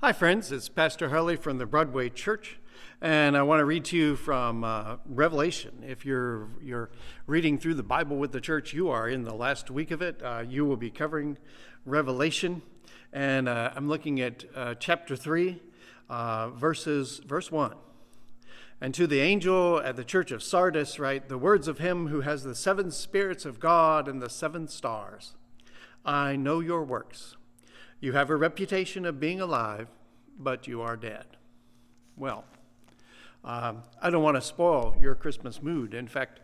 Hi friends, it's Pastor Harley from the Broadway Church, and I want to read to you from Revelation. If you're reading through the Bible with the church, you are in the last week of it. You will be covering Revelation, and I'm looking at chapter 3, verse 1. And to the angel at the church of Sardis write the words of him who has the 7 spirits of God and the 7 stars. I know your works. You have a reputation of being alive, but you are dead. Well, I don't want to spoil your Christmas mood. In fact,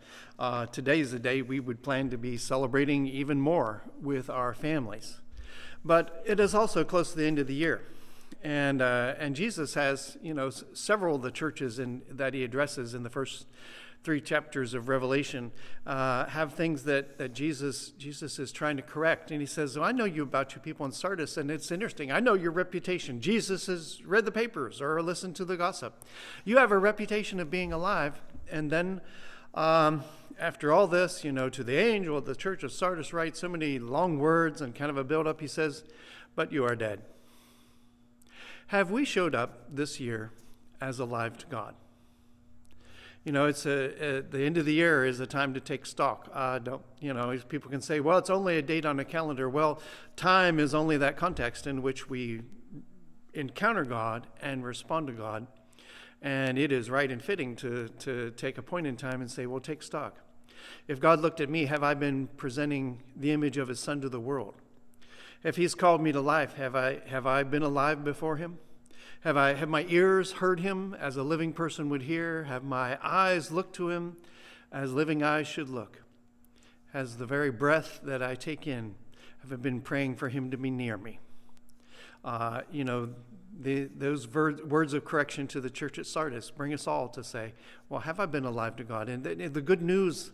today's the day we would plan to be celebrating even more with our families. But it is also close to the end of the year. And Jesus has, several of the churches that he addresses in the first 3 chapters of Revelation have things that Jesus is trying to correct. And he says, I know you about you people in Sardis, and it's interesting. I know your reputation. Jesus has read the papers or listened to the gossip. You have a reputation of being alive. And then after all this, to the angel of the church of Sardis writes so many long words and kind of a build-up. He says, but you are dead. Have we showed up this year as alive to God? It's the end of the year is a time to take stock. People can say, well, it's only a date on a calendar. Well, time is only that context in which we encounter God and respond to God. And it is right and fitting to take a point in time and say, well, take stock. If God looked at me, have I been presenting the image of his son to the world? If he's called me to life, have I been alive before him? Have my ears heard him as a living person would hear? Have my eyes looked to him as living eyes should look? Has the very breath that I take in, have I been praying for him to be near me? Those words of correction to the church at Sardis bring us all to say, well, have I been alive to God? And the good news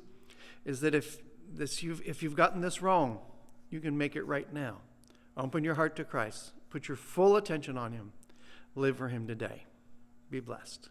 is that if you've gotten this wrong, you can make it right now. Open your heart to Christ. Put your full attention on him. Live for him today. Be blessed.